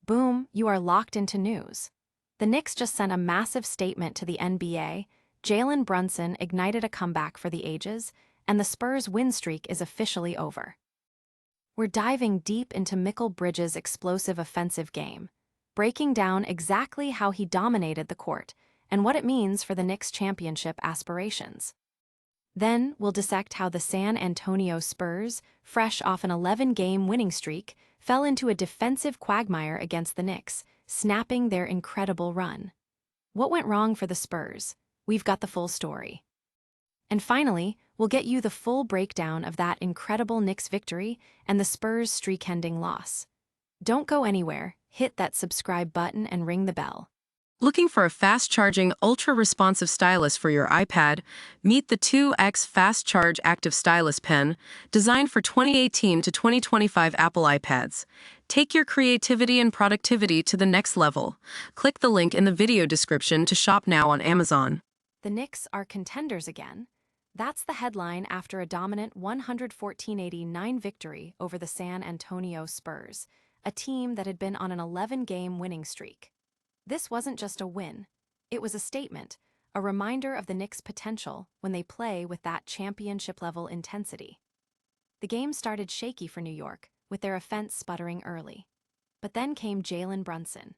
boom, you are locked into news. The Knicks just sent a massive statement to the NBA. Jalen Brunson ignited a comeback for the ages, and the Spurs' win streak is officially over. We're diving deep into Mikal Bridges' explosive offensive game, breaking down exactly how he dominated the court and what it means for the Knicks' championship aspirations. Then we'll dissect how the San Antonio Spurs, fresh off an 11-game winning streak, fell into a defensive quagmire against the Knicks, snapping their incredible run. What went wrong for the Spurs? We've got the full story. And finally, we'll get you the full breakdown of that incredible Knicks victory and the Spurs' streak-ending loss. Don't go anywhere, hit that subscribe button and ring the bell. Looking for a fast-charging, ultra-responsive stylus for your iPad? Meet the 2X Fast Charge Active Stylus Pen, designed for 2018 to 2025 Apple iPads. Take your creativity and productivity to the next level. Click the link in the video description to shop now on Amazon. The Knicks are contenders again. That's the headline after a dominant 114-89 victory over the San Antonio Spurs, a team that had been on an 11-game winning streak. This wasn't just a win. It was a statement, a reminder of the Knicks' potential when they play with that championship-level intensity. The game started shaky for New York, with their offense sputtering early. But then came Jalen Brunson.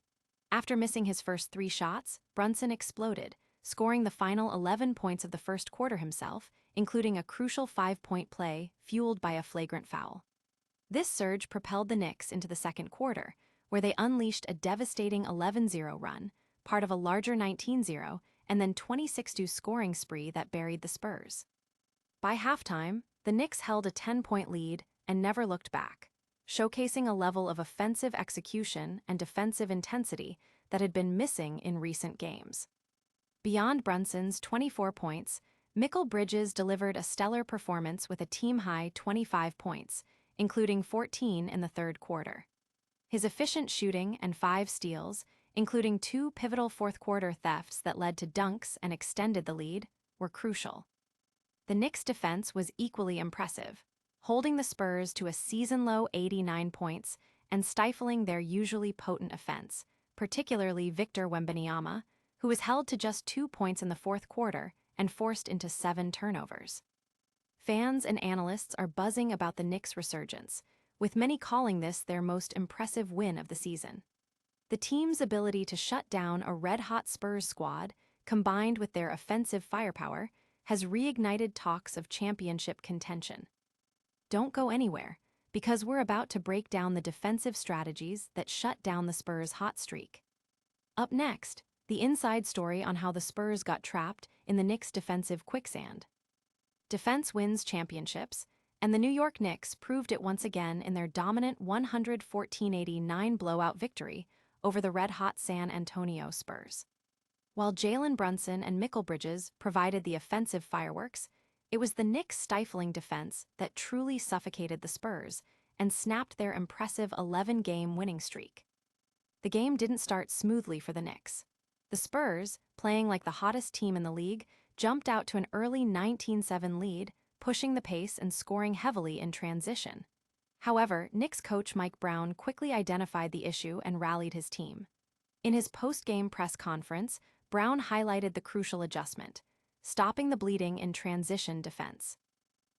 After missing his first 3 shots, Brunson exploded, scoring the final 11 points of the first quarter himself, including a crucial 5-point play fueled by a flagrant foul. This surge propelled the Knicks into the second quarter, where they unleashed a devastating 11-0 run, part of a larger 19-0, and then 26-2 scoring spree that buried the Spurs. By halftime, the Knicks held a 10-point lead and never looked back, showcasing a level of offensive execution and defensive intensity that had been missing in recent games. Beyond Brunson's 24 points, Mikal Bridges delivered a stellar performance with a team-high 25 points, including 14 in the third quarter. His efficient shooting and 5 steals, including 2 pivotal fourth-quarter thefts that led to dunks and extended the lead, were crucial. The Knicks' defense was equally impressive, holding the Spurs to a season-low 89 points and stifling their usually potent offense, particularly Victor Wembanyama, who was held to just 2 points in the fourth quarter and forced into 7 turnovers. Fans and analysts are buzzing about the Knicks' resurgence, with many calling this their most impressive win of the season. The team's ability to shut down a red-hot Spurs squad, combined with their offensive firepower, has reignited talks of championship contention. Don't go anywhere, because we're about to break down the defensive strategies that shut down the Spurs' hot streak. Up next, the inside story on how the Spurs got trapped in the Knicks' defensive quicksand. Defense wins championships, and the New York Knicks proved it once again in their dominant 114-89 blowout victory over the red-hot San Antonio Spurs. While Jalen Brunson and Mikal Bridges provided the offensive fireworks, it was the Knicks' stifling defense that truly suffocated the Spurs and snapped their impressive 11-game winning streak. The game didn't start smoothly for the Knicks. The Spurs, playing like the hottest team in the league, jumped out to an early 19-7 lead, pushing the pace and scoring heavily in transition. However, Knicks coach Mike Brown quickly identified the issue and rallied his team. In his post-game press conference, Brown highlighted the crucial adjustment, stopping the bleeding in transition defense.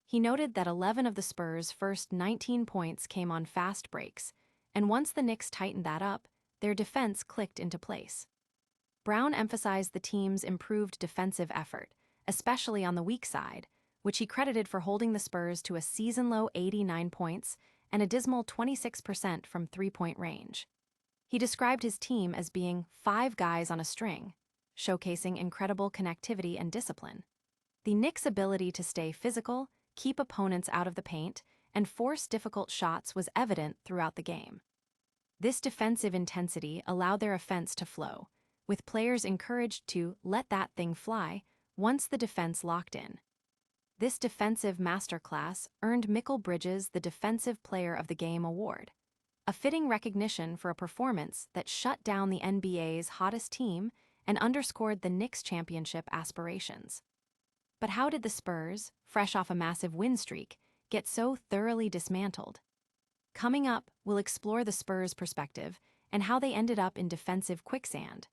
He noted that 11 of the Spurs' first 19 points came on fast breaks, and once the Knicks tightened that up, their defense clicked into place. Brown emphasized the team's improved defensive effort, especially on the weak side, which he credited for holding the Spurs to a season-low 89 points and a dismal 26% from three-point range. He described his team as being 5 guys on a string, showcasing incredible connectivity and discipline. The Knicks' ability to stay physical, keep opponents out of the paint, and force difficult shots was evident throughout the game. This defensive intensity allowed their offense to flow, with players encouraged to let that thing fly once the defense locked in. This defensive masterclass earned Mikal Bridges the Defensive Player of the Game award, a fitting recognition for a performance that shut down the NBA's hottest team and underscored the Knicks' championship aspirations. But how did the Spurs, fresh off a massive win streak, get so thoroughly dismantled? Coming up, we'll explore the Spurs' perspective and how they ended up in defensive quicksand.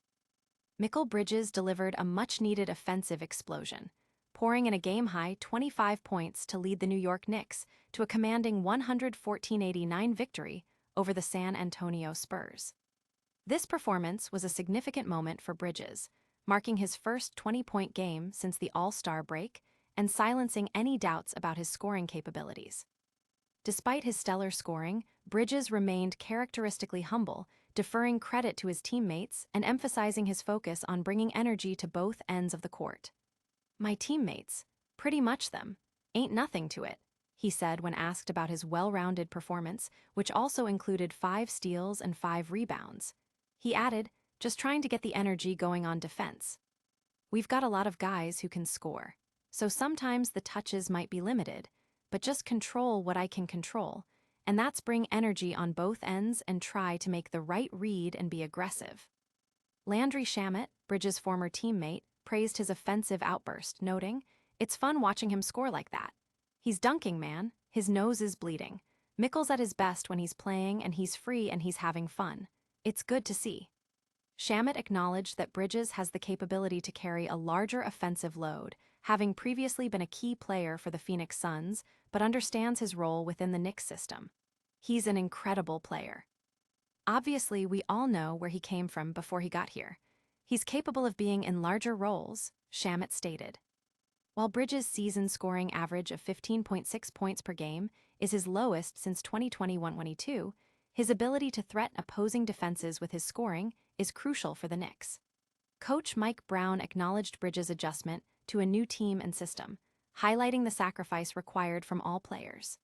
Mikal Bridges delivered a much-needed offensive explosion, pouring in a game-high 25 points to lead the New York Knicks to a commanding 114-89 victory over the San Antonio Spurs. This performance was a significant moment for Bridges, marking his first 20-point game since the All-Star break and silencing any doubts about his scoring capabilities. Despite his stellar scoring, Bridges remained characteristically humble, deferring credit to his teammates and emphasizing his focus on bringing energy to both ends of the court. "My teammates, pretty much them, ain't nothing to it," he said when asked about his well-rounded performance, which also included 5 steals and 5 rebounds. He added, "Just trying to get the energy going on defense. We've got a lot of guys who can score, so sometimes the touches might be limited, but just control what I can control, and that's bring energy on both ends and try to make the right read and be aggressive." Landry Shamet, Bridges' former teammate, praised his offensive outburst, noting, "It's fun watching him score like that. He's dunking, man. His nose is bleeding. Mikal's at his best when he's playing and he's free and he's having fun. It's good to see." Shamet acknowledged that Bridges has the capability to carry a larger offensive load, having previously been a key player for the Phoenix Suns, but understands his role within the Knicks system. "He's an incredible player. Obviously, we all know where he came from before he got here. He's capable of being in larger roles," Shamet stated. While Bridges' season scoring average of 15.6 points per game is his lowest since 2021-22, his ability to threaten opposing defenses with his scoring is crucial for the Knicks. Coach Mike Brown acknowledged Bridges' adjustment to a new team and system, highlighting the sacrifice required from all players.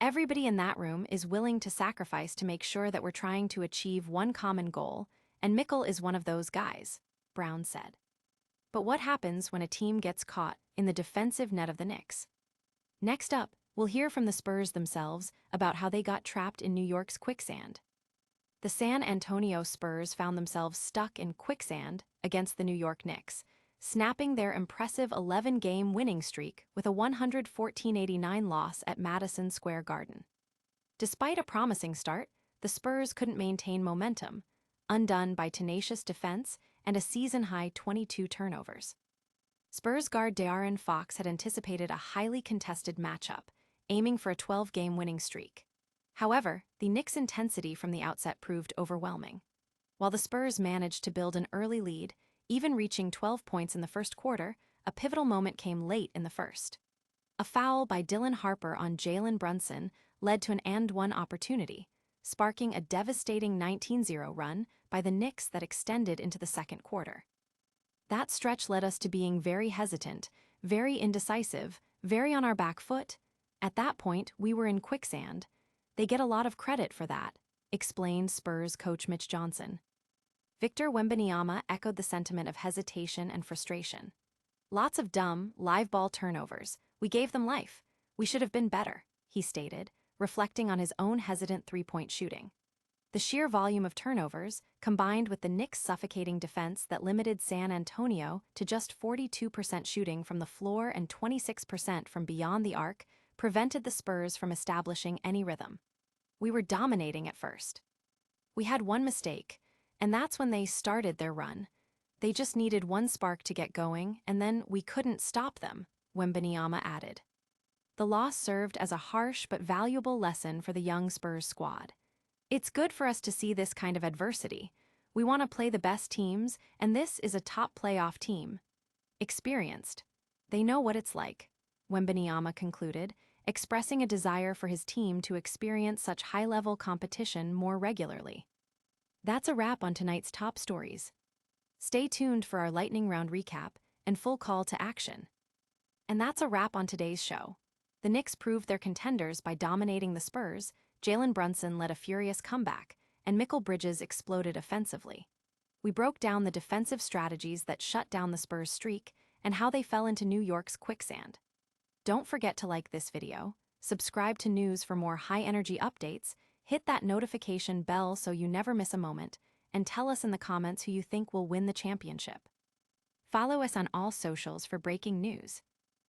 "Everybody in that room is willing to sacrifice to make sure that we're trying to achieve one common goal, and Mikal is one of those guys," Brown said. But what happens when a team gets caught in the defensive net of the Knicks? Next up, we'll hear from the Spurs themselves about how they got trapped in New York's quicksand. The San Antonio Spurs found themselves stuck in quicksand against the New York Knicks, snapping their impressive 11-game winning streak with a 114-89 loss at Madison Square Garden. Despite a promising start, the Spurs couldn't maintain momentum, undone by tenacious defense and a season-high 22 turnovers. Spurs guard De'Aaron Fox had anticipated a highly contested matchup, aiming for a 12-game winning streak. However, the Knicks' intensity from the outset proved overwhelming. While the Spurs managed to build an early lead, even reaching 12 points in the first quarter, a pivotal moment came late in the first. A foul by Dylan Harper on Jalen Brunson led to an and-one opportunity, sparking a devastating 19-0 run by the Knicks that extended into the second quarter. That stretch led us to being very hesitant, very indecisive, very on our back foot. At that point, we were in quicksand. They get a lot of credit for that, explained Spurs coach Mitch Johnson. Victor Wembanyama echoed the sentiment of hesitation and frustration. "Lots of dumb, live ball turnovers. We gave them life. We should have been better," he stated, reflecting on his own hesitant three-point shooting. The sheer volume of turnovers, combined with the Knicks' suffocating defense that limited San Antonio to just 42% shooting from the floor and 26% from beyond the arc, prevented the Spurs from establishing any rhythm. "We were dominating at first. We had one mistake, and that's when they started their run. They just needed one spark to get going, and then we couldn't stop them," Wembanyama added. The loss served as a harsh but valuable lesson for the young Spurs squad. "It's good for us to see this kind of adversity. We want to play the best teams, and this is a top playoff team. Experienced. They know what it's like," Wembanyama concluded, expressing a desire for his team to experience such high-level competition more regularly. That's a wrap on tonight's top stories. Stay tuned for our lightning round recap and full call to action. And that's a wrap on today's show. The Knicks proved they're contenders by dominating the Spurs, Jalen Brunson led a furious comeback, and Mikal Bridges exploded offensively. We broke down the defensive strategies that shut down the Spurs' streak and how they fell into New York's quicksand. Don't forget to like this video, subscribe to news for more high-energy updates, hit that notification bell so you never miss a moment, and tell us in the comments who you think will win the championship. Follow us on all socials for breaking news.